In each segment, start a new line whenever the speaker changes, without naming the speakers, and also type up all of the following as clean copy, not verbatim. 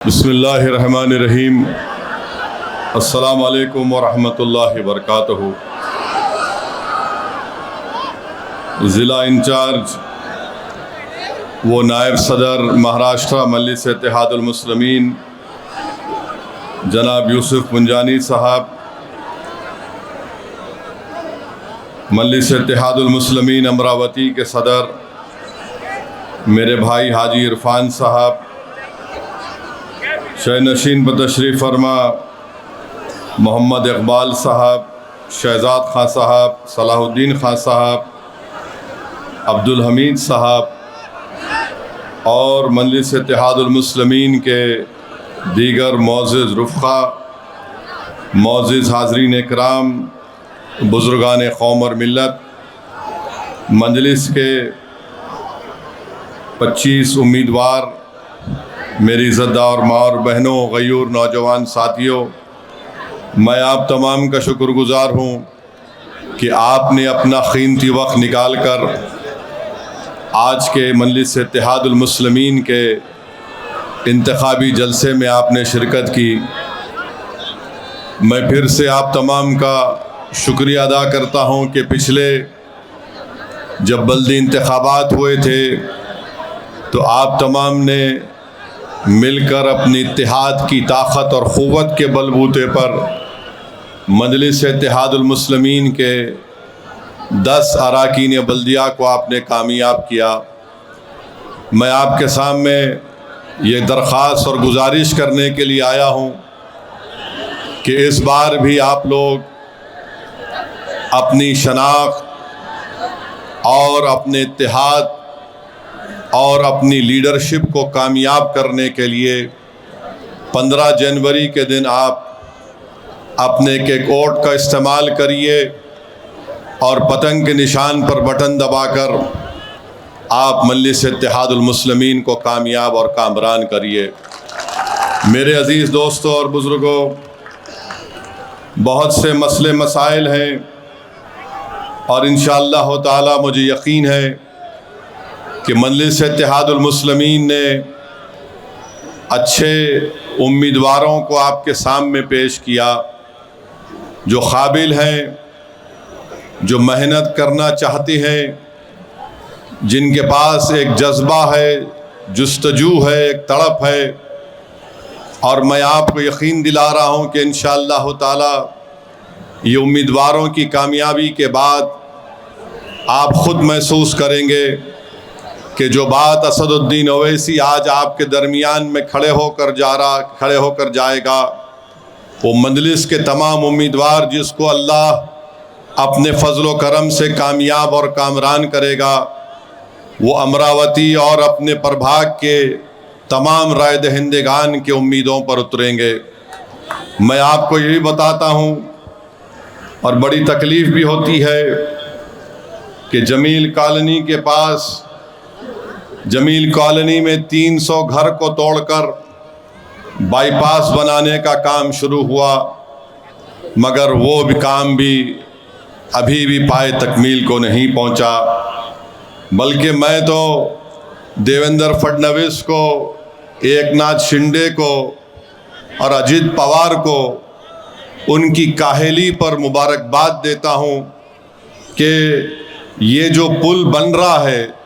बिस्मिल्लाहिर्रहमानिर्रहीम। अस्सलामु अलैकुम वरहमतुल्लाहि वबरकातुहू। ज़िला इंचार्ज व नायब सदर महाराष्ट्र मजलिस इत्तेहादुल मुस्लिमीन जनाब यूसुफ मुंजानी साहब, मजलिस इत्तेहादुल मुस्लिमीन अमरावती के सदर मेरे भाई हाजी इरफान साहब, शहनशीन पर तशरीफ़ फरमा मोहम्मद इकबाल साहब, शहजाद खां साहब, सलाहुद्दीन खां साहब, अब्दुल हमीद साहब और मजलिस इत्तेहादुल मुस्लिमीन के दीगर मोअज़्ज़िज़ रुफ़क़ा, मोअज़्ज़िज़ हाज़रीन इकराम, बुज़ुर्गान कौम और मिल्लत, मजलिस के 25 उम्मीदवार, मेरी इज़्ज़तदार माँ और बहनों, गयूर नौजवान साथियों, मैं आप तमाम का शुक्रगुज़ार हूँ कि आपने अपना कीमती वक्त निकाल कर आज के मजलिस इत्तेहादुल मुस्लिमीन के इंतखाबी जलसे में आपने शिरकत की। मैं फिर से आप तमाम का शुक्रिया अदा करता हूँ कि पिछले जब बल्दी इंतखाबात हुए थे तो आप तमाम ने मिलकर अपनी इत्तेहाद की ताकत और क़ुव्वत के बलबूते पर मजलिस इत्तेहादुल मुस्लिमीन के 10 अरकान बल्दिया को आपने कामयाब किया। मैं आपके सामने ये दरख्वास्त और गुजारिश करने के लिए आया हूँ कि इस बार भी आप लोग अपनी शनाख्त और अपने इत्तेहाद और अपनी लीडरशिप को कामयाब करने के लिए 15 जनवरी के दिन आप अपने के वोट का इस्तेमाल करिए और पतंग के निशान पर बटन दबाकर आप मजलिस इत्तेहादुल मुस्लिमीन को कामयाब और कामरान करिए। मेरे अज़ीज़ दोस्तों और बुज़ुर्गों, बहुत से मसले मसाइल हैं और इंशाअल्लाह ताला मुझे यकीन है कि मजलिस इत्तेहादुल मुस्लिमीन ने अच्छे उम्मीदवारों को आपके सामने पेश किया, जो काबिल हैं, जो मेहनत करना चाहते हैं, जिनके पास एक जज्बा है, जुस्तजू है, एक तड़प है। और मैं आपको यकीन दिला रहा हूँ कि इंशाअल्लाह ताला ये उम्मीदवारों की कामयाबी के बाद आप ख़ुद महसूस करेंगे कि जो बात असदुद्दीन ओवैसी आज आपके दरमियान में खड़े होकर जाएगा, वो मजलिस के तमाम उम्मीदवार जिसको अल्लाह अपने फ़ज़्ल व करम से कामयाब और कामरान करेगा, वो अमरावती और अपने प्रभाग के तमाम राय दहिंदगान के उम्मीदों पर उतरेंगे। मैं आपको यही बताता हूँ और बड़ी तकलीफ़ भी होती है कि जमील कॉलोनी के पास, जमील कॉलोनी में 300 घर को तोड़कर बाईपास बनाने का काम शुरू हुआ, मगर वो भी काम भी अभी भी पाए तकमील को नहीं पहुंचा। बल्कि मैं तो देवेंद्र फडणवीस को, एकनाथ शिंदे को और अजित पवार को उनकी काहली पर मुबारकबाद देता हूं कि ये जो पुल बन रहा है,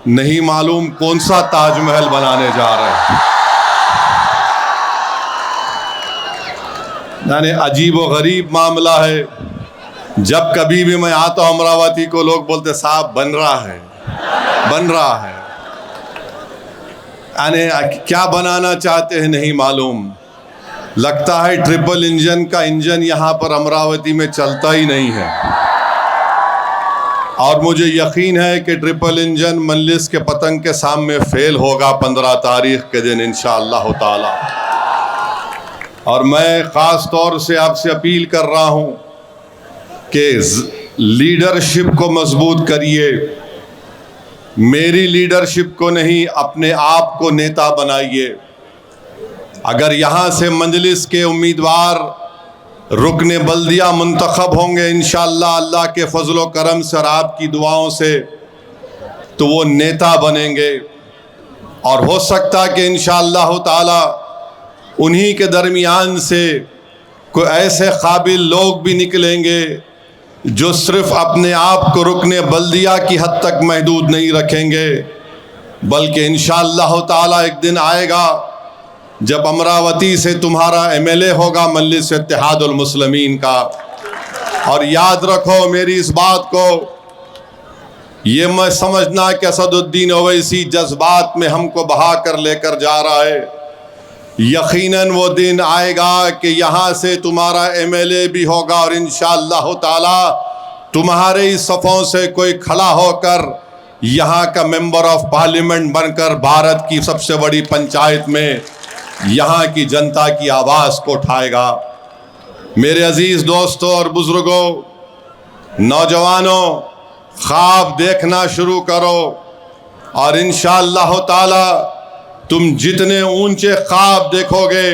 नहीं मालूम कौन सा ताजमहल बनाने जा रहे हैं। यानी अजीब व गरीब मामला है। जब कभी भी मैं आता हूँ अमरावती को, लोग बोलते साहब बन रहा है, बन रहा है। यानी क्या बनाना चाहते हैं नहीं मालूम। लगता है ट्रिपल इंजन का इंजन यहाँ पर अमरावती में चलता ही नहीं है। और मुझे यकीन है कि ट्रिपल इंजन मजलिस के पतंग के सामने फेल होगा 15 तारीख के दिन इंशाअल्लाह ताला। और मैं ख़ास तौर से आपसे अपील कर रहा हूँ कि लीडरशिप को मजबूत करिए। मेरी लीडरशिप को नहीं, अपने आप को नेता बनाइए। अगर यहाँ से मजलिस के उम्मीदवार रुकने बल्दिया मुंतखब होंगे इंशाअल्लाह अल्लाह के फजल व करम से और आपकी दुआओं से, तो वो नेता बनेंगे। और हो सकता है कि इंशाअल्लाह ताला उन्हीं के दरमियान से कोई ऐसे काबिल लोग भी निकलेंगे जो सिर्फ अपने आप को रुकने बल्दिया की हद तक महदूद नहीं रखेंगे, बल्कि इंशाअल्लाह ताला एक दिन आएगा जब अमरावती से तुम्हारा MLA होगा मजलिस इत्तेहादुल मुस्लिमीन का। और याद रखो मेरी इस बात को, ये मैं समझना कि असदुद्दीन ओवैसी जज्बात में हमको बहा कर लेकर जा रहा है। यकीनन वो दिन आएगा कि यहाँ से तुम्हारा MLA भी होगा और इंशाअल्लाह ताला तुम्हारे ही सफ़ों से कोई खड़ा होकर यहाँ का मेंबर ऑफ पार्लियामेंट बनकर भारत की सबसे बड़ी पंचायत में यहाँ की जनता की आवाज़ को उठाएगा। मेरे अजीज़ दोस्तों और बुज़ुर्गों, नौजवानों, ख्वाब देखना शुरू करो और इंशाअल्लाह ताला तुम जितने ऊंचे ख्वाब देखोगे,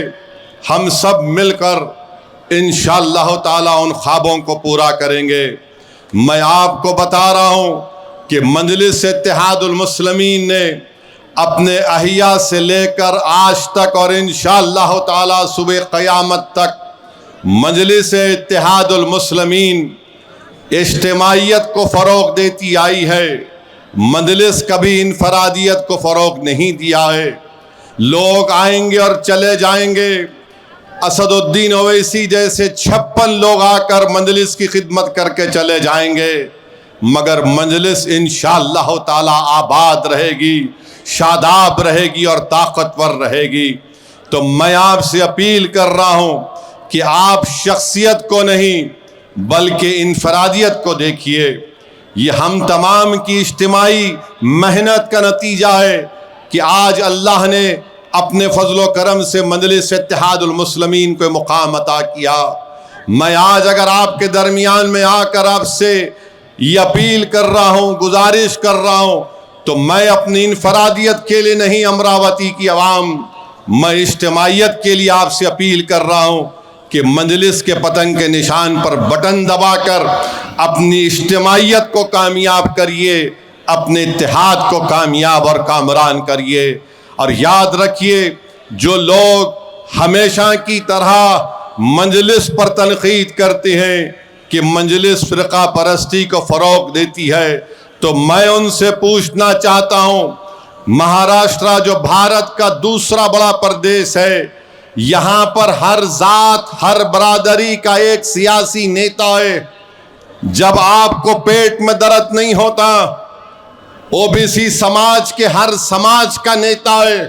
हम सब मिलकर इंशाअल्लाह ताला उन ख्वाबों को पूरा करेंगे। मैं आपको बता रहा हूँ कि मजलिस इत्तेहादुल मुस्लिमीन ने अपने अहिया से लेकर आज तक और इंशाअल्लाह ताला सुबह क़यामत तक मजलिस इत्तेहादुल मुस्लिमीन इज्तिमाइयत को फ़रोग़ देती आई है। मजलिस कभी इनफरादियत को फ़रोग़ नहीं दिया है। लोग आएंगे और चले जाएंगे। असदुद्दीन ओवैसी जैसे 56 लोग आकर मजलिस की खिदमत करके चले जाएंगे, मगर मजलिस इंशाअल्लाह ताला आबाद रहेगी, शादाब रहेगी और ताकतवर रहेगी। तो मैं आपसे अपील कर रहा हूँ कि आप शख्सियत को नहीं बल्कि इनफरादियत को देखिए। ये हम तमाम की इज्तिमाई मेहनत का नतीजा है कि आज अल्लाह ने अपने फजलो करम से मजलिस इत्तेहादुल मुस्लिमीन को मुकाम अता किया। मैं आज अगर आपके दरमियान में आकर आपसे ये अपील कर रहा हूँ, गुजारिश कर रहा हूँ, तो मैं अपनी इनफरादियत के लिए नहीं, अमरावती की आवाम, मैं इज्तिमाइयत के लिए आपसे अपील कर रहा हूँ कि मजलिस के पतंग के निशान पर बटन दबाकर अपनी इज्तिमाइयत को कामयाब करिए, अपने इत्तेहाद को कामयाब और कामरान करिए। और याद रखिए, जो लोग हमेशा की तरह मजलिस पर तनकीद करते हैं कि मजलिस फ़िरक़ा परस्ती को फ़रोग़ देती है, तो मैं उनसे पूछना चाहता हूँ, महाराष्ट्र जो भारत का दूसरा बड़ा प्रदेश है, यहाँ पर हर जात हर बरादरी का एक सियासी नेता है। जब आपको पेट में दर्द नहीं होता, ओबीसी समाज के हर समाज का नेता है,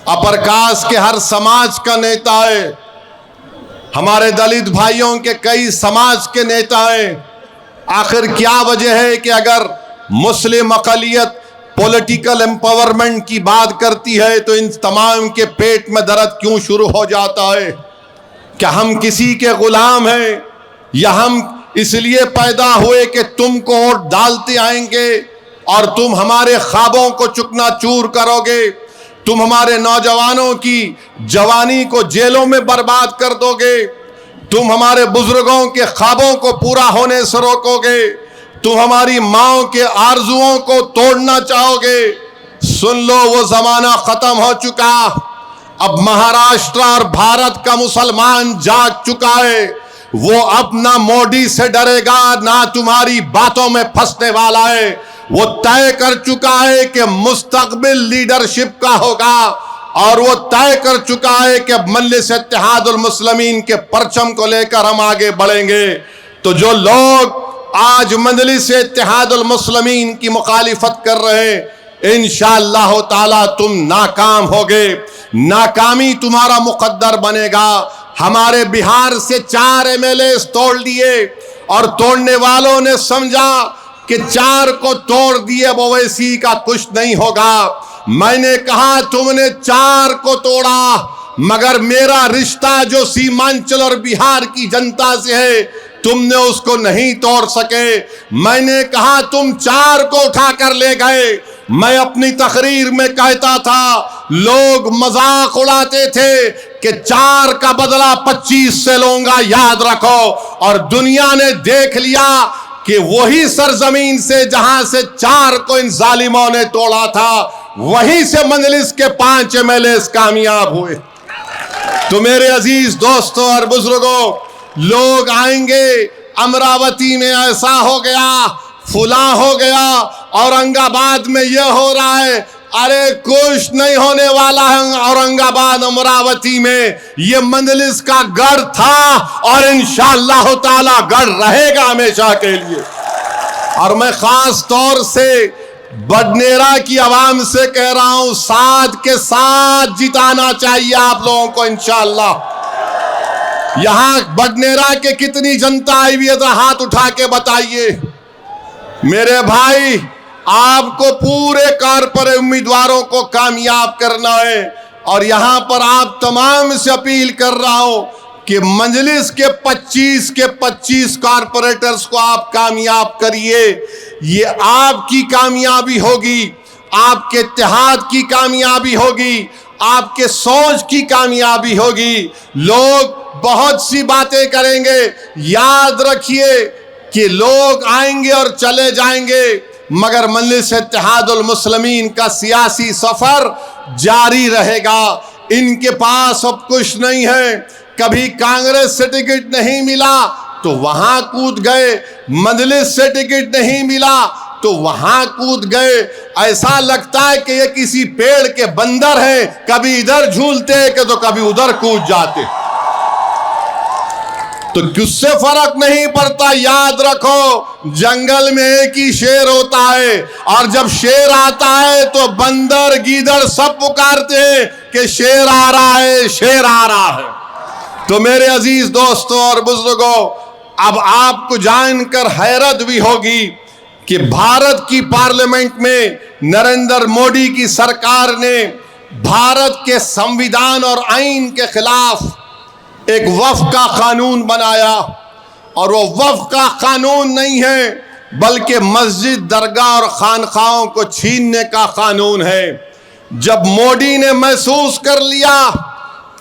अपर कास्ट के हर समाज का नेता है, हमारे दलित भाइयों के कई समाज के नेता हैं। आखिर क्या वजह है कि अगर मुस्लिम अक़लियत पॉलिटिकल एम्पावरमेंट की बात करती है तो इन तमाम के पेट में दर्द क्यों शुरू हो जाता है? क्या हम किसी के गुलाम हैं, या हम इसलिए पैदा हुए कि तुमको वोट डालते आएंगे और तुम हमारे ख्वाबों को चुकनाचूर करोगे, तुम हमारे नौजवानों की जवानी को जेलों में बर्बाद कर दोगे, तुम हमारे बुजुर्गों के ख्वाबों को पूरा होने से रोकोगे, तुम हमारी माओ के आरजुओं को तोड़ना चाहोगे। सुन लो, वो जमाना खत्म हो चुका। अब महाराष्ट्र और भारत का मुसलमान जाग चुका है। वो अब ना मोदी से डरेगा, ना तुम्हारी बातों में फंसने वाला है। वो तय कर चुका है कि मुस्तकबिल लीडरशिप का होगा, और वो तय कर चुका है कि मजलिस इत्तेहादुल मुस्लिमीन के परचम को लेकर हम आगे बढ़ेंगे। तो जो लोग आज मजलिस इत्तेहादुल मुस्लिमीन की मुखालिफत कर रहे हैं, इंशाअल्लाह ताला तुम नाकाम होगे, नाकामी तुम्हारा मुकद्दर बनेगा। हमारे बिहार से 4 MLA तोड़ दिए और तोड़ने वालों ने समझा कि 4 को तोड़ दिए ओवैसी का कुछ नहीं होगा। मैंने कहा तुमने 4 को तोड़ा, मगर मेरा रिश्ता जो सीमांचल और बिहार की जनता से है, तुमने उसको नहीं तोड़ सके। मैंने कहा तुम 4 को उठा कर ले गए। मैं अपनी तकरीर में कहता था, लोग मजाक उड़ाते थे कि 4 का बदला 25 से लूंगा, याद रखो। और दुनिया ने देख लिया कि वही सरजमीन से जहां से 4 को इन जालिमों ने तोड़ा था, वहीं से मजलिस के 5 MLA कामयाब हुए। तो मेरे अजीज दोस्तों और बुजुर्गों, लोग आएंगे अमरावती में ऐसा हो गया, फुला हो गया, औरंगाबाद में यह हो रहा है। अरे कुछ नहीं होने वाला है औरंगाबाद अमरावती में। ये मंजलिस का गढ़ था और इंशाअल्लाह ताला गढ़ रहेगा हमेशा के लिए। और मैं खास तौर से बडनेरा की आवाम से कह रहा हूं, साथ के साथ जिताना चाहिए आप लोगों को इंशाअल्लाह। यहां बडनेरा के कितनी जनता आई हुई है, तो हाथ उठा के बताइए। मेरे भाई, आपको पूरे कारपोरेट उम्मीदवारों को कामयाब करना है और यहां पर आप तमाम से अपील कर रहा हूं कि मंजलिस के 25 कारपोरेटर्स को आप कामयाब करिए। ये आपकी कामयाबी होगी, आपके इत्तेहाद की कामयाबी होगी, आपके सोच की कामयाबी होगी। लोग बहुत सी बातें करेंगे, याद रखिए कि लोग आएंगे और चले जाएंगे, मगर मजलिस इत्तेहादुल मुस्लिमीन का सियासी सफर जारी रहेगा। इनके पास अब कुछ नहीं है। कभी कांग्रेस से टिकट नहीं मिला तो वहां कूद गए, मजलिस से टिकट नहीं मिला तो वहां कूद गए। ऐसा लगता है कि ये किसी पेड़ के बंदर हैं, कभी इधर झूलते कि तो कभी उधर कूद जाते। तो किससे फर्क नहीं पड़ता। याद रखो, जंगल में एक ही शेर होता है और जब शेर आता है तो बंदर गीदड़ सब पुकारते हैं कि शेर आ रहा है, शेर आ रहा है। तो मेरे अजीज दोस्तों और बुजुर्गों, अब आपको जानकर हैरत भी होगी कि भारत की पार्लियामेंट में नरेंद्र मोदी की सरकार ने भारत के संविधान और आईन के खिलाफ एक वक्फ का कानून बनाया। और वो वक्फ का कानून नहीं है, बल्कि मस्जिद, दरगाह और खानखाओं को छीनने का कानून है। जब मोदी ने महसूस कर लिया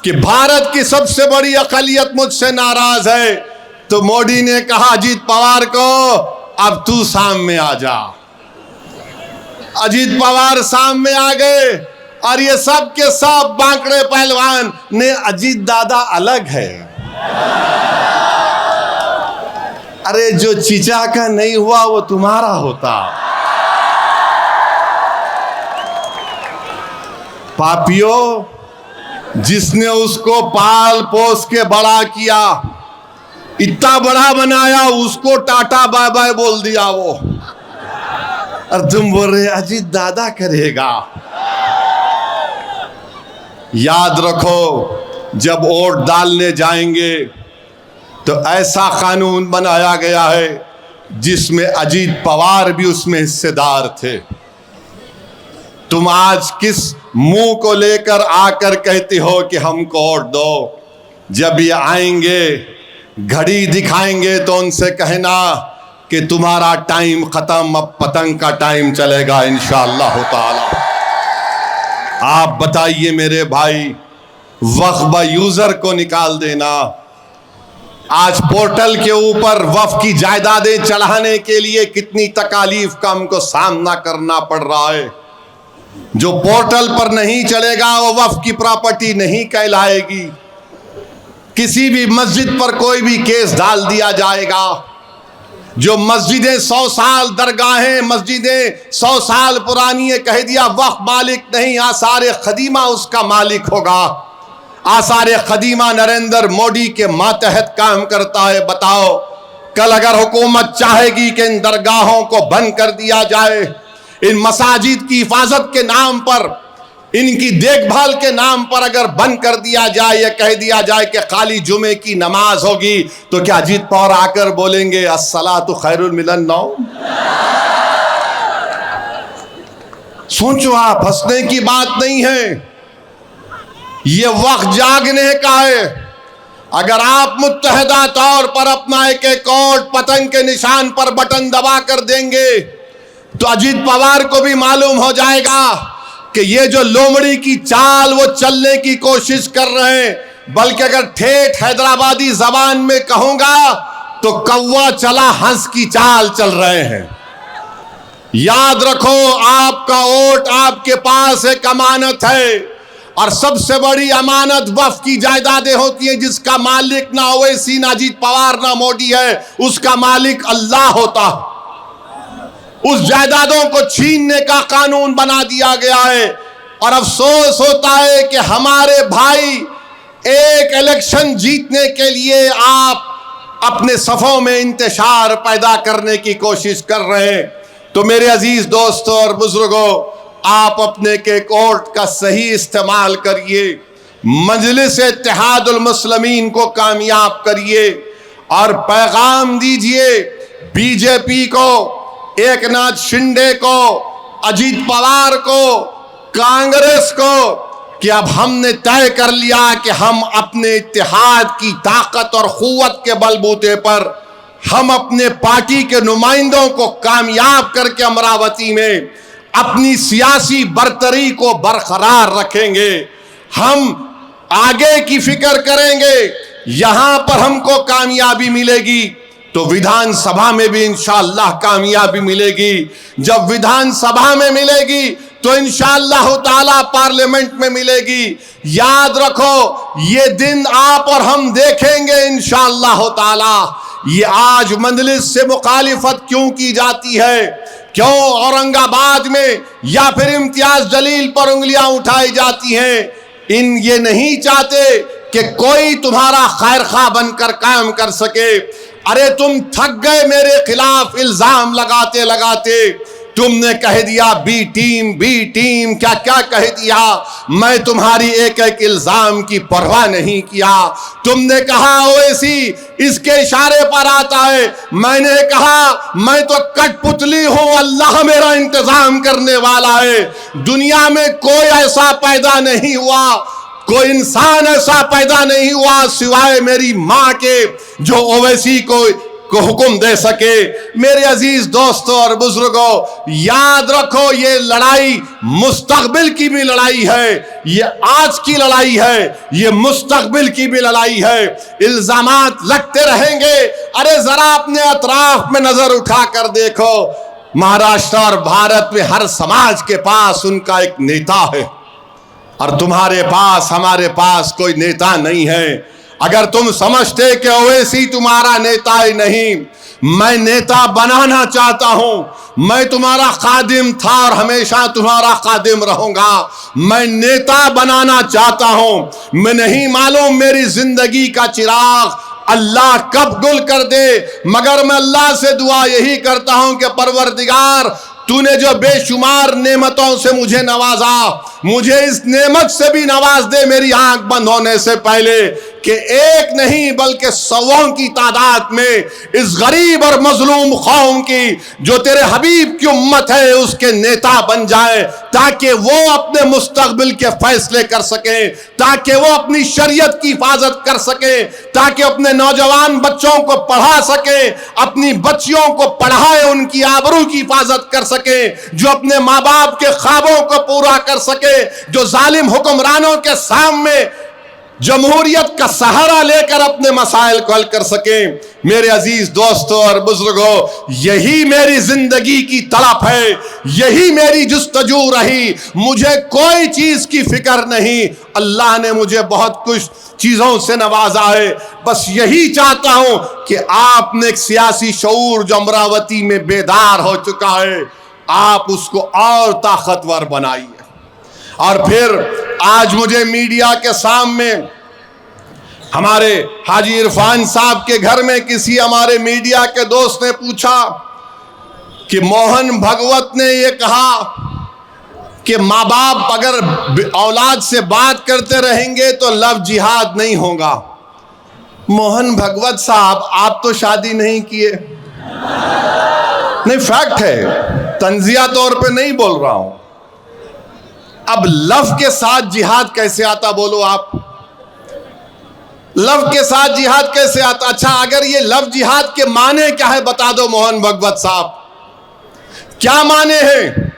कि भारत की सबसे बड़ी अक़लियत मुझसे नाराज है, तो मोदी ने कहा अजीत पवार को, अब तू सामने आ जा। अजीत पवार सामने आ गए और ये सब के सब बांकड़े पहलवान ने अजीत दादा अलग है। अरे जो चीचा का नहीं हुआ वो तुम्हारा होता। पापियों, जिसने उसको पाल पोस के बड़ा किया, इतना बड़ा बनाया, उसको टाटा बाय बाय बोल दिया वो, और तुम बोल रहे अजीत दादा करेगा। याद रखो, जब वोट डालने जाएंगे तो ऐसा कानून बनाया गया है जिसमें अजीत पवार भी उसमें हिस्सेदार थे। तुम आज किस मुंह को लेकर आकर कहते हो कि हमको वोट दो? जब ये आएंगे, घड़ी दिखाएंगे, तो उनसे कहना कि तुम्हारा टाइम खत्म, अब पतंग का टाइम चलेगा इंशाअल्लाह ताला। आप बताइए मेरे भाई, वक्फ यूजर को निकाल देना। आज पोर्टल के ऊपर वक्फ की जायदादें चढ़ाने के लिए कितनी तकालीफ का हमको सामना करना पड़ रहा है। जो पोर्टल पर नहीं चलेगा वो वक्फ की प्रॉपर्टी नहीं कहलाएगी। किसी भी मस्जिद पर कोई भी केस डाल दिया जाएगा। जो मस्जिदें 100 साल, दरगाहें मस्जिदें 100 साल पुरानी है, कह दिया वक्फ मालिक नहीं, आसार खदीमा उसका मालिक होगा। आसार खदीमा नरेंद्र मोदी के मातहत काम करता है। बताओ, कल अगर हुकूमत चाहेगी कि इन दरगाहों को बंद कर दिया जाए, इन मसाजिद की हिफाजत के नाम पर, इनकी देखभाल के नाम पर अगर बंद कर दिया जाए या कह दिया जाए कि खाली जुमे की नमाज होगी, तो क्या अजीत पवार आकर बोलेंगे अस्सलातु खैरुल मिनन नौम? सोचो आप, हंसने की बात नहीं है। ये वक्त जागने का है। अगर आप मुत्तहदा तौर पर अपना एक एक वोट पतंग के निशान पर बटन दबा कर देंगे, तो अजीत पवार को भी मालूम हो जाएगा कि ये जो लोमड़ी की चाल वो चलने की कोशिश कर रहे हैं। बल्कि अगर ठेठ हैदराबादी जबान में कहूंगा तो कौवा चला हंस की चाल चल रहे हैं। याद रखो, आपका वोट आपके पास एक अमानत है और सबसे बड़ी अमानत वक्फ की जायदादें होती हैं, जिसका मालिक ना ओवैसी, ना अजीत पवार, ना मोदी है, उसका मालिक अल्लाह होता है। उस जायदादों को छीनने का कानून बना दिया गया है। और अफसोस होता है कि हमारे भाई एक इलेक्शन जीतने के लिए आप अपने सफों में इंतशार पैदा करने की कोशिश कर रहे हैं। तो मेरे अजीज दोस्तों और बुजुर्गों, आप अपने के वोट का सही इस्तेमाल करिए, मजलिस इत्तेहादुल मुस्लिमीन को कामयाब करिए और पैगाम दीजिए बीजेपी को, एकनाथ शिंदे को, अजीत पवार को, कांग्रेस को कि अब हमने तय कर लिया कि हम अपने इत्तेहाद की ताकत और क़ुव्वत के बलबूते पर हम अपने पार्टी के नुमाइंदों को कामयाब करके अमरावती में अपनी सियासी बरतरी को बरकरार रखेंगे। हम आगे की फिक्र करेंगे। यहां पर हमको कामयाबी मिलेगी तो विधानसभा में भी इंशाअल्लाह कामयाबी मिलेगी। जब विधानसभा में मिलेगी तो इंशाअल्लाह ताला पार्लियामेंट में मिलेगी। याद रखो, ये दिन आप और हम देखेंगे इंशाअल्लाह ताला। ये आज मजलिस से मुखालिफत क्यों की जाती है, क्यों औरंगाबाद में या फिर इम्तियाज जलील पर उंगलियां उठाई जाती हैं, ये नहीं चाहते कि कोई तुम्हारा खैर खा बनकर काम कर सके। अरे तुम थक गए मेरे खिलाफ इल्जाम लगाते लगाते। तुमने कह दिया बी टीम, क्या क्या कह दिया। मैं तुम्हारी एक एक इल्जाम की परवाह नहीं किया। तुमने कहा ओवैसी इसके इशारे पर आता है, मैंने कहा मैं तो कठपुतली हूं, अल्लाह मेरा इंतजाम करने वाला है। दुनिया में कोई ऐसा पैदा नहीं हुआ, कोई इंसान ऐसा पैदा नहीं हुआ सिवाय मेरी मां के जो ओवैसी को हुक्म दे सके। मेरे अजीज दोस्तों और बुजुर्गों, याद रखो, ये लड़ाई मुस्तकबिल की भी लड़ाई है, ये आज की लड़ाई है, ये मुस्तकबिल की भी लड़ाई है। इल्जामात लगते रहेंगे। अरे जरा अपने अतराफ में नजर उठा कर देखो, महाराष्ट्र और भारत में हर समाज के पास उनका एक नेता है और तुम्हारे पास, हमारे पास कोई नेता नहीं है। अगर तुम समझते कि ओवैसी तुम्हारा नेता ही नहीं, मैं नेता बनाना चाहता हूं। मैं तुम्हारा खादिम था और हमेशा तुम्हारा खादिम रहूंगा। मैं नेता बनाना चाहता हूं। मैं नहीं मालूम मेरी जिंदगी का चिराग अल्लाह कब गुल कर दे, मगर मैं अल्लाह से दुआ यही करता हूं कि परवरदिगार, तूने जो बेशुमार नेमतों से मुझे नवाजा, मुझे इस नेमत से भी नवाज दे मेरी आंख बंद होने से पहले, कि एक नहीं बल्कि सौों की तादाद में इस गरीब और मजलूम कौम की जो तेरे हबीब की उम्मत है उसके नेता बन जाए, ताकि वो अपने मुस्तकबिल के फैसले कर सके, ताकि वो अपनी शरीयत की हिफाजत कर सके, ताकि अपने नौजवान बच्चों को पढ़ा सके, अपनी बच्चियों को पढ़ाए, उनकी आबरू की हिफाजत कर सके, जो अपने माँ बाप के ख्वाबों को पूरा कर सके, जो जालिम हुक्मरानों के सामने जमहूरियत का सहारा लेकर अपने मसाइल को हल कर सके। मेरे अजीज दोस्तों और बुजुर्गों, यही मेरी जिंदगी की तड़प है, यही मेरी जुस्तजू रही। मुझे कोई चीज की फिक्र नहीं, अल्लाह ने मुझे बहुत कुछ चीजों से नवाजा है। बस यही चाहता हूं कि आपने एक सियासी शऊर जो अमरावती में बेदार हो चुका है, आप उसको और ताकतवर बनाइए। और फिर आज मुझे मीडिया के सामने हमारे हाजी इरफान साहब के घर में किसी हमारे मीडिया के दोस्त ने पूछा कि मोहन भगवत ने ये कहा कि माँ बाप अगर औलाद से बात करते रहेंगे तो लव जिहाद नहीं होगा। मोहन भगवत साहब, आप तो शादी नहीं किए। नहीं, फैक्ट है, तंजिया तौर पे नहीं बोल रहा हूं। अब लव के साथ जिहाद कैसे आता, बोलो आप? लव के साथ जिहाद कैसे आता? अच्छा, अगर ये लव जिहाद के माने क्या है बता दो मोहन भगवत साहब, क्या माने हैं?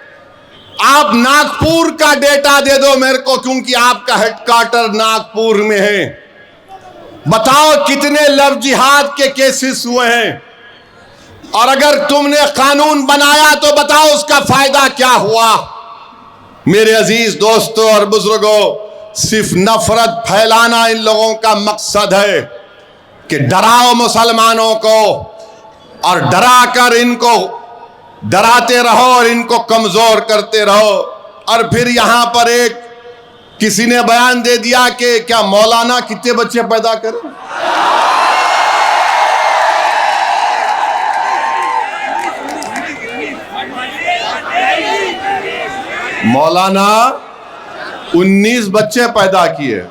आप नागपुर का डेटा दे दो मेरे को, क्योंकि आपका हेडक्वार्टर नागपुर में है। बताओ कितने लव जिहाद के केसेस हुए हैं, और अगर तुमने कानून बनाया तो बताओ उसका फायदा क्या हुआ। मेरे अजीज दोस्तों और बुजुर्गों, सिर्फ नफरत फैलाना इन लोगों का मकसद है कि डराओ मुसलमानों को और डरा कर इनको डराते रहो और इनको कमजोर करते रहो। और फिर यहां पर एक किसी ने बयान दे दिया कि क्या मौलाना कितने बच्चे पैदा करे? मौलाना 19 बच्चे पैदा किए।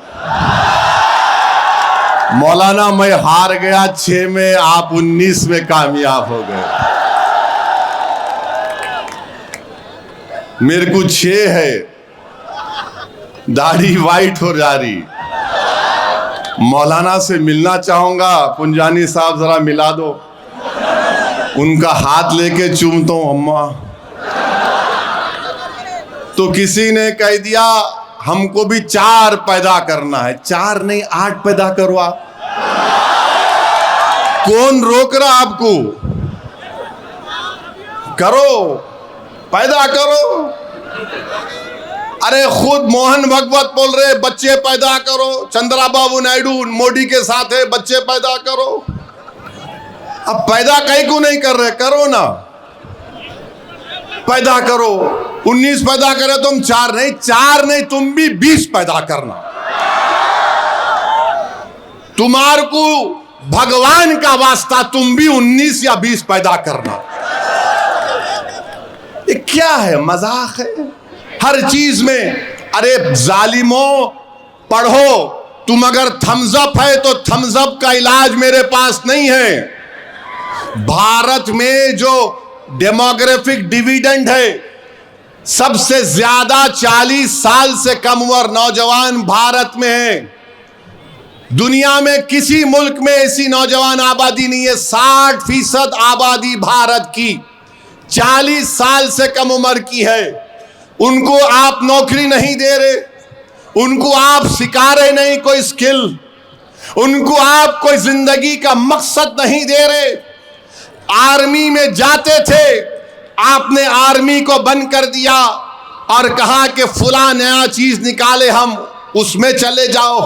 मौलाना मैं हार गया 6 में, आप 19 में कामयाब हो गए। मेरे को 6 है, दाढ़ी वाइट हो जा रही। मौलाना से मिलना चाहूंगा, पुंजानी साहब जरा मिला दो। उनका हाथ लेके चूमता हूं अम्मा। तो किसी ने कह दिया हमको भी 4 पैदा करना है। 4 नहीं 8 पैदा करवा। कौन रोक रहा आपको? करो, पैदा करो। अरे खुद मोहन भागवत बोल रहे बच्चे पैदा करो। चंद्रबाबू नायडू मोदी के साथ है, बच्चे पैदा करो। अब पैदा कहीं को नहीं कर रहे, करो ना, पैदा करो। 19 पैदा करे तुम, 4 नहीं तुम भी 20 पैदा करना। तुम्हारे को भगवान का वास्ता तुम भी 19 या 20 पैदा करना। ये क्या है? मजाक है हर चीज में। अरे जालिमों, पढ़ो। तुम अगर थम्स अप है तो थम्स अप का इलाज मेरे पास नहीं है। भारत में जो डेमोग्राफिक डिविडेंड है, सबसे ज्यादा 40 साल से कम उम्र नौजवान भारत में है। दुनिया में किसी मुल्क में ऐसी नौजवान आबादी नहीं है। 60% आबादी भारत की 40 साल से कम उम्र की है। उनको आप नौकरी नहीं दे रहे, उनको आप सिखा रहे नहीं कोई स्किल, उनको आप कोई जिंदगी का मकसद नहीं दे रहे। आर्मी में जाते थे, आपने आर्मी को बंद कर दिया और कहा कि फुला नया चीज निकाले हम उसमें चले जाओ।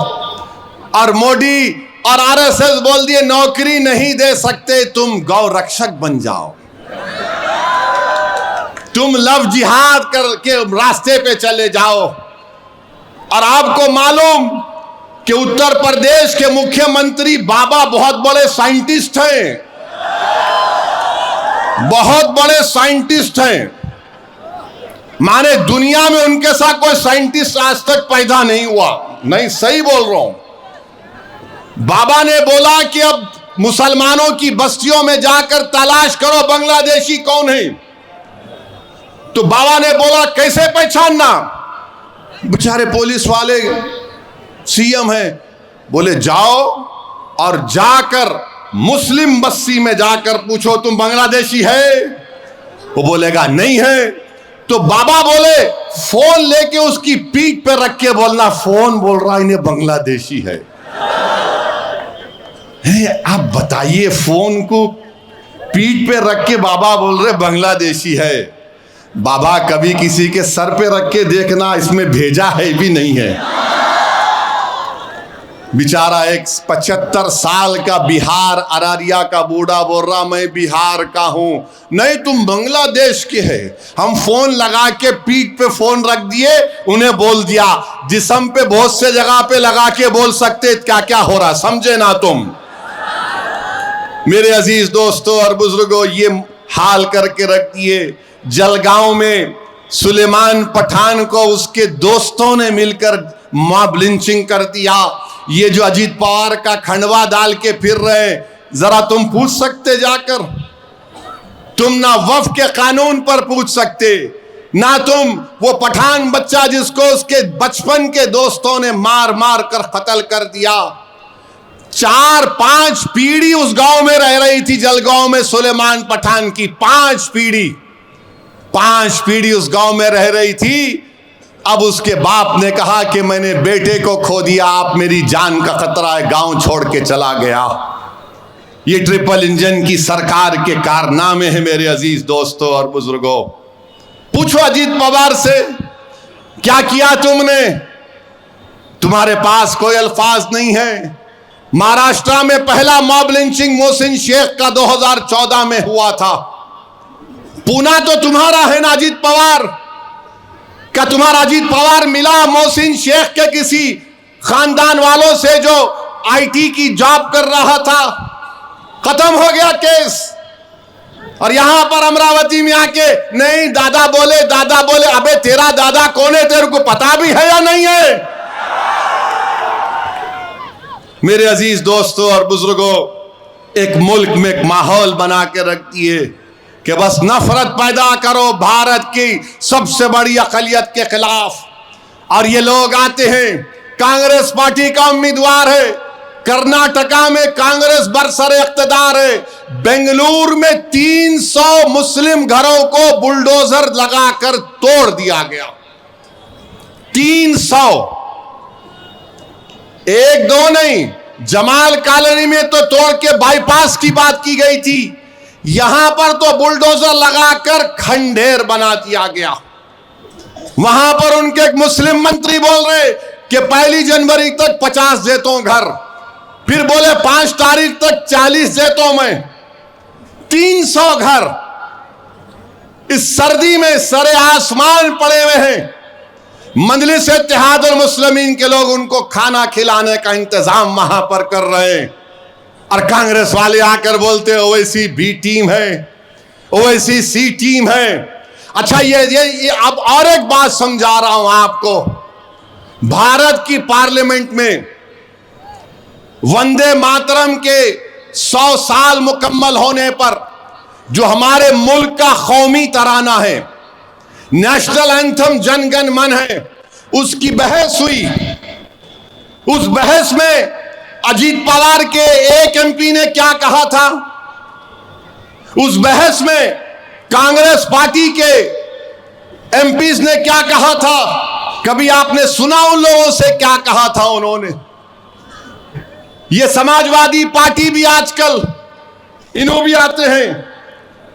और मोदी और आरएसएस बोल दिए नौकरी नहीं दे सकते, तुम गौ रक्षक बन जाओ, तुम लव जिहाद करके रास्ते पे चले जाओ। और आपको मालूम कि उत्तर प्रदेश के मुख्यमंत्री बाबा बहुत बड़े साइंटिस्ट हैं, बहुत बड़े साइंटिस्ट हैं। माने दुनिया में उनके साथ कोई साइंटिस्ट आज तक पैदा नहीं हुआ। नहीं, सही बोल रहा हूं। बाबा ने बोला कि अब मुसलमानों की बस्तियों में जाकर तलाश करो बांग्लादेशी कौन है। तो बाबा ने बोला कैसे पहचानना? बेचारे पुलिस वाले सीएम हैं, बोले जाओ और जाकर मुस्लिम बस्ती में जाकर पूछो तुम बांग्लादेशी है। वो बोलेगा नहीं है। तो बाबा बोले फोन लेके उसकी पीठ पे रख के बोलना, फोन बोल रहा इन्हें बांग्लादेशी है। आप बताइए, फोन को पीठ पे रख के बाबा बोल रहे बांग्लादेशी है। बाबा कभी किसी के सर पे रख के देखना, इसमें भेजा है भी नहीं है। बेचारा एक 75 साल का बिहार अररिया का बूढ़ा बोल रहा मैं बिहार का हूं। नहीं, तुम बांग्लादेश के है। हम फोन लगा के पीठ पे फोन रख दिए, उन्हें बोल दिया। जिस्म पे बहुत से जगह पे लगा के बोल सकते क्या क्या हो रहा, समझे ना तुम। मेरे अजीज दोस्तों और बुजुर्गों, ये हाल करके रख दिए। जलगांव में सुलेमान पठान को उसके दोस्तों ने मिलकर मॉब लिंचिंग कर दिया। ये जो अजीत पवार का खंडवा डाल के फिर रहे, जरा तुम पूछ सकते जाकर? तुम ना वफ के कानून पर पूछ सकते, ना तुम वो पठान बच्चा जिसको उसके बचपन के दोस्तों ने मार मार कर कत्ल कर दिया। 4-5 पीढ़ी उस गांव में रह रही थी, जलगांव में सुलेमान पठान की 5 पीढ़ी उस गांव में रह रही थी। अब उसके बाप ने कहा कि मैंने बेटे को खो दिया, आप मेरी जान का खतरा है, गांव छोड़ के चला गया। ये ट्रिपल इंजन की सरकार के कारनामे हैं मेरे अजीज दोस्तों और बुजुर्गों। पूछो अजीत पवार से क्या किया तुमने? तुम्हारे पास कोई अल्फाज नहीं है। महाराष्ट्र में पहला मॉब लिंचिंग मोहसिन शेख का 2014 में हुआ था। पूना तो तुम्हारा है ना अजीत पवार। क्या तुम्हारा अजीत पवार मिला मोहसिन शेख के किसी खानदान वालों से जो आईटी की जॉब कर रहा था? खत्म हो गया केस। और यहां पर अमरावती में आके नहीं दादा बोले। अबे तेरा दादा कौन है, तेरे को पता भी है या नहीं है? मेरे अजीज दोस्तों और बुजुर्गों, एक मुल्क में एक माहौल बना के रखती है कि बस नफरत पैदा करो भारत की सबसे बड़ी अक़लियत के खिलाफ। और ये लोग आते हैं, कांग्रेस पार्टी का उम्मीदवार है, कर्नाटका में कांग्रेस बरसरे इख्तिदार है, बेंगलुरु में 300 मुस्लिम घरों को बुलडोजर लगाकर तोड़ दिया गया। 300, एक दो नहीं, जमाल कॉलोनी में तो तोड़ के बाईपास की बात की गई थी, यहां पर तो बुलडोजर लगाकर खंडेर बना दिया गया। वहां पर उनके एक मुस्लिम मंत्री बोल रहे कि 1 जनवरी तक 50 देता हूं घर, फिर बोले 5 तारीख तक 40 देता हूं मैं। 300 घर इस सर्दी में सरे आसमान पड़े हुए हैं। मजलिस इत्तेहादुल मुस्लिमीन के लोग उनको खाना खिलाने का इंतजाम वहां पर कर रहे हैं, और कांग्रेस वाले आकर बोलते हैं ओवैसी बी टीम है, ओवैसी सी टीम है। अच्छा ये अब और एक बात समझा रहा हूं आपको। भारत की पार्लियामेंट में वंदे मातरम के 100 साल मुकम्मल होने पर जो हमारे मुल्क का कौमी तराना है, नेशनल एंथम जन गण मन है, उसकी बहस हुई। उस बहस में अजीत पवार के एक एमपी ने क्या कहा था, उस बहस में कांग्रेस पार्टी के एमपीज ने क्या कहा था, कभी आपने सुना उन लोगों से क्या कहा था उन्होंने? ये समाजवादी पार्टी भी आजकल इन्हों भी आते हैं,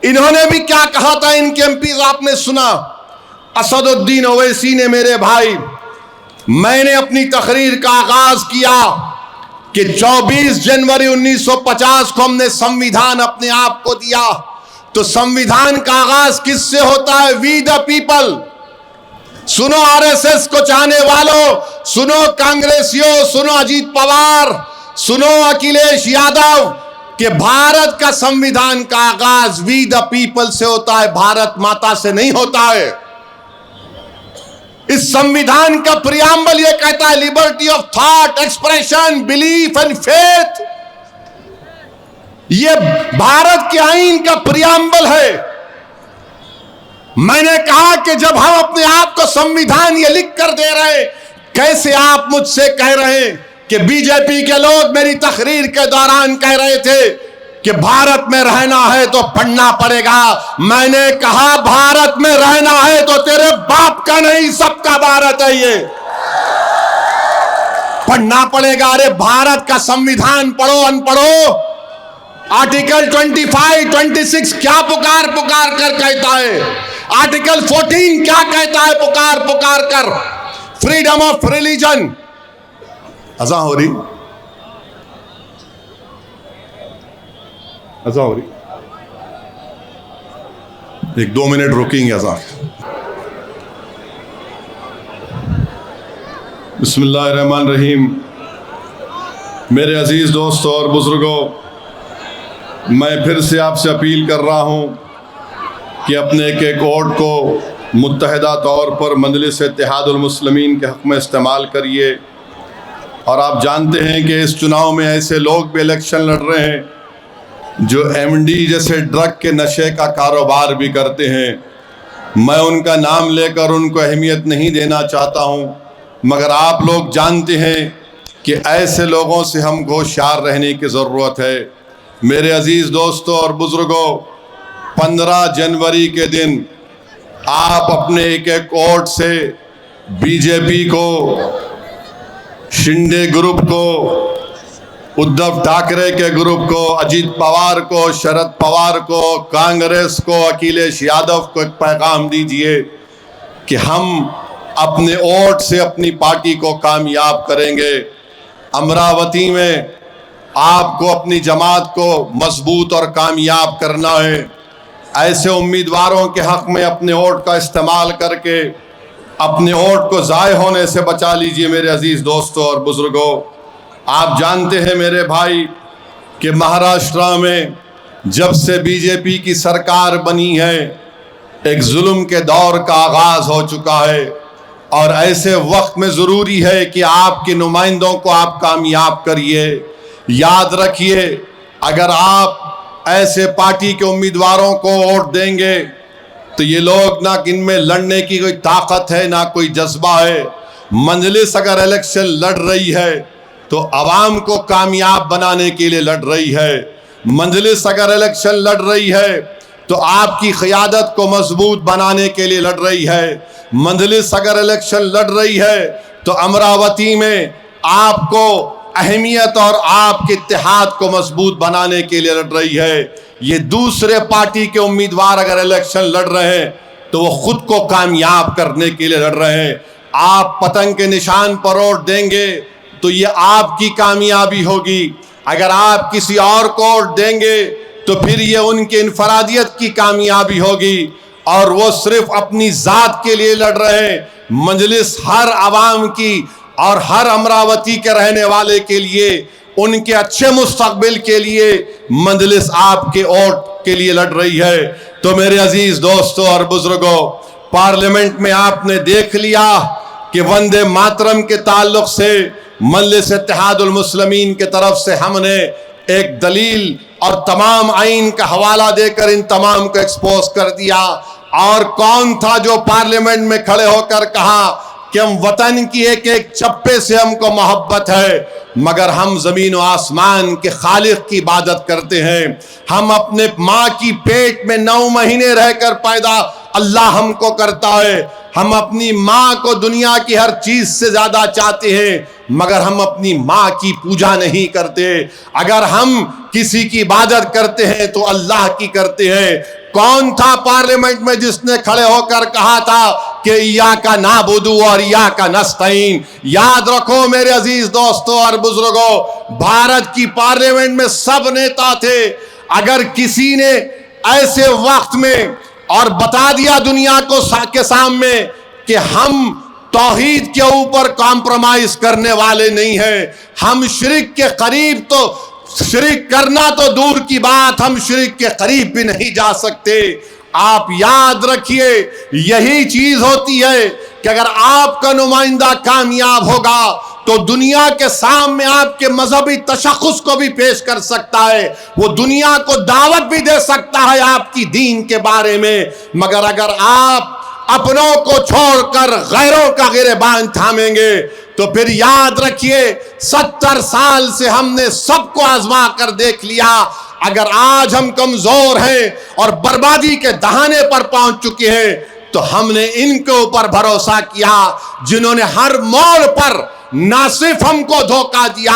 इन्होंने भी क्या कहा था इनके एमपीज आपने सुना? असदुद्दीन ओवैसी ने, मेरे भाई, मैंने अपनी तकरीर का आगाज किया कि 24 जनवरी 1950 को हमने संविधान अपने आप को दिया, तो संविधान का आगाज किससे होता है? We the people. सुनो आरएसएस को चाहने वालों, सुनो कांग्रेसियों, सुनो अजीत पवार, सुनो अखिलेश यादव, कि भारत का संविधान का आगाज वी द पीपल से होता है, भारत माता से नहीं होता है। इस संविधान का प्रियम्बल यह कहता है liberty of thought, expression, belief and faith. यह भारत के आईन का प्रियम्बल है। मैंने कहा कि जब हम अपने आप को संविधान ये लिख कर दे रहे, कैसे आप मुझसे कह रहे हैं कि बीजेपी के लोग मेरी तकरीर के दौरान कह रहे थे कि भारत में रहना है तो पढ़ना पड़ेगा। मैंने कहा भारत में रहना है तो तेरे बाप का नहीं, सबका भारत है, ये पढ़ना पड़ेगा। अरे भारत का संविधान पढ़ो अनपढ़ो। आर्टिकल 25, 26 क्या पुकार पुकार कर कहता है? आर्टिकल 14 क्या कहता है पुकार पुकार कर? Freedom of religion. अज़ा हो रही, अज़ा हो रही, 1-2 मिनट रुकेंगे अज़ा। बिस्मिल्लाहिर्रहमानिर्रहीम। मेरे अजीज दोस्तों और बुजुर्गों, मैं फिर से आपसे अपील कर रहा हूं कि अपने एक वोट को मुत्तहिदा तौर पर मजलिस इत्तेहादुल मुस्लिमीन के हक़ में इस्तेमाल करिए। और आप जानते हैं कि इस चुनाव में ऐसे लोग भी इलेक्शन लड़ रहे हैं जो एमडी जैसे ड्रग के नशे का कारोबार भी करते हैं। मैं उनका नाम लेकर उनको अहमियत नहीं देना चाहता हूं, मगर आप लोग जानते हैं कि ऐसे लोगों से हमको होशियार रहने की ज़रूरत है। मेरे अजीज़ दोस्तों और बुज़ुर्गों, 15 जनवरी के दिन आप अपने एक वोट से बीजेपी को, शिंदे ग्रुप को, उद्धव ठाकरे के ग्रुप को, अजीत पवार को, शरद पवार को, कांग्रेस को, अखिलेश यादव को एक पैगाम दीजिए कि हम अपने वोट से अपनी पार्टी को कामयाब करेंगे। अमरावती में आपको अपनी जमात को मजबूत और कामयाब करना है। ऐसे उम्मीदवारों के हक में अपने वोट का इस्तेमाल करके अपने वोट को ज़ाय होने से बचा लीजिए। मेरे अजीज़ दोस्तों और बुज़ुर्गों, आप जानते हैं मेरे भाई कि महाराष्ट्र में जब से बीजेपी की सरकार बनी है एक जुल्म के दौर का आगाज़ हो चुका है, और ऐसे वक्त में ज़रूरी है कि आपके नुमाइंदों को आप कामयाब करिए। याद रखिए, अगर आप ऐसे पार्टी के उम्मीदवारों को वोट देंगे तो ये लोग ना इनमें लड़ने की कोई ताकत है ना कोई जज्बा है। मजलिस अगर इलेक्शन लड़ रही है तो आवाम को कामयाब बनाने के लिए लड़ रही है। मजलिस अगर इलेक्शन लड़ रही है तो आपकी क़यादत को मजबूत बनाने के लिए लड़ रही है। मजलिस अगर इलेक्शन लड़ रही है तो अमरावती में आपको अहमियत और आपके इत्तेहाद को मजबूत बनाने के लिए लड़ रही है। ये दूसरे पार्टी के उम्मीदवार अगर इलेक्शन लड़ रहे हैं तो वो खुद को कामयाब करने के लिए लड़ रहे हैं। आप पतंग के निशान पर वोट देंगे तो ये आपकी कामयाबी होगी। अगर आप किसी और को वोट देंगे तो फिर ये उनकी इनफरादियत की कामयाबी होगी, और वो सिर्फ अपनी ज़ात के लिए लड़ रहे हैं। मजलिस हर आवाम की और हर अमरावती के रहने वाले के लिए, उनके अच्छे मुस्तकबिल के लिए मजलिस आपके वोट के लिए लड़ रही है। तो मेरे अजीज़ दोस्तों और बुजुर्गों, पार्लियामेंट में आपने देख लिया कि वंदे मातरम के ताल्लुक से मजलिस इत्तेहादुल मुस्लिमीन की तरफ से हमने एक दलील और तमाम आइन का हवाला देकर इन तमाम को एक्सपोज कर दिया। और कौन था जो पार्लियामेंट में खड़े होकर कहा कि हम वतन की एक एक चप्पे से हमको मोहब्बत है, मगर हम ज़मीन व आसमान के खालिक की इबादत करते हैं। हम अपने माँ की पेट में 9 महीने रहकर पैदा अल्लाह हमको करता है। हम अपनी माँ को दुनिया की हर चीज़ से ज़्यादा चाहते हैं, मगर हम अपनी माँ की पूजा नहीं करते। अगर हम किसी की इबादत करते हैं तो अल्लाह की करते हैं। कौन था पार्लियामेंट में जिसने खड़े होकर कहा था कि या का नाबुदू और या का नस्तईन? याद रखो मेरे अजीज दोस्तों और बुजुर्गों, भारत की पार्लियामेंट में सब नेता थे। अगर किसी ने ऐसे वक्त में और बता दिया दुनिया को के सामने कि हम तौहीद के ऊपर कॉम्प्रोमाइज करने वाले नहीं हैं, हम शिर्क के करीब, तो शिर्क करना तो दूर की बात, हम शिर्क के करीब भी नहीं जा सकते। आप याद रखिए, यही चीज होती है कि अगर आपका नुमाइंदा कामयाब होगा तो दुनिया के सामने आपके मजहबी तशख़्ख़ुस को भी पेश कर सकता है, वो दुनिया को दावत भी दे सकता है आपकी दीन के बारे में। मगर अगर आप अपनों को छोड़कर गैरों का गिरेबान थामेंगे तो फिर याद रखिए, 70 साल से हमने सबको आजमा कर देख लिया। अगर आज हम कमजोर हैं और बर्बादी के दहाने पर पहुंच चुके हैं तो हमने इनके ऊपर भरोसा किया जिन्होंने हर मोड़ पर ना सिर्फ हमको धोखा दिया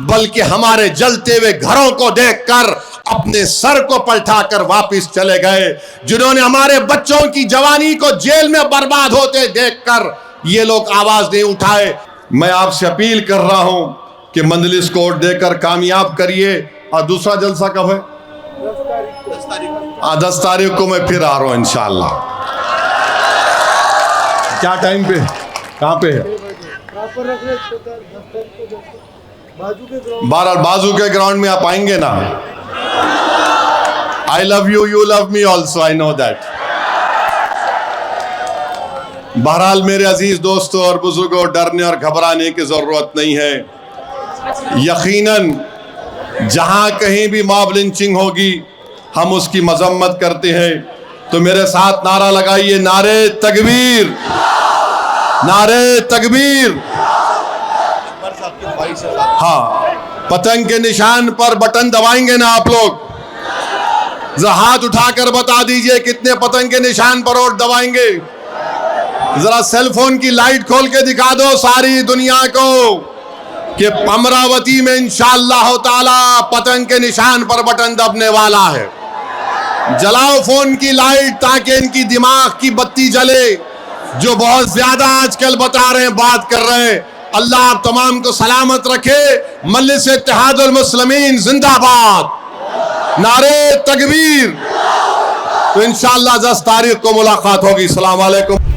बल्कि हमारे जलते हुए घरों को देखकर अपने सर को पलटाकर वापस चले गए, जिन्होंने हमारे बच्चों की जवानी को जेल में बर्बाद होते देखकर ये लोग आवाज नहीं उठाए। मैं आपसे अपील कर रहा हूं कि मजलिस को वोट देकर कामयाब करिए। और दूसरा जलसा कब है? 10 तारीख को मैं फिर आ रहा हूं इंशाअल्लाह। क्या टाइम पे, कहाँ पे है? बाजू के ग्राउंड में आप आएंगे ना? I love you, you love me also, I know that. बहरहाल मेरे अजीज दोस्तों और बुजुर्गों, डरने और घबराने की जरूरत नहीं है। यकीनन जहां कहीं भी मॉब लिंचिंग होगी हम उसकी मजम्मत करते हैं। तो मेरे साथ नारा लगाइए, नारे तकबीर, नारे तकबीर। हाँ, पतंग के निशान पर बटन दबाएंगे ना आप लोग? जरा हाथ उठाकर बता दीजिए कितने पतंग के निशान पर वोट दबाएंगे। जरा सेल फोन की लाइट खोल के दिखा दो सारी दुनिया को कि अमरावती में इंशाअल्लाह ताला पतंग के निशान पर बटन दबने वाला है। जलाओ फोन की लाइट ताकि इनकी दिमाग की बत्ती जले। जो बहुत ज्यादा आजकल बता रहे हैं, बात कर रहे हैं। अल्लाह आप तमाम को सलामत रखे। मजलिस इत्तेहादुल मुस्लिमीन जिंदाबाद, नारे तकबीर। तो इंशाअल्लाह 10 तारीख को मुलाकात होगी। अस्सलाम वालेकुम।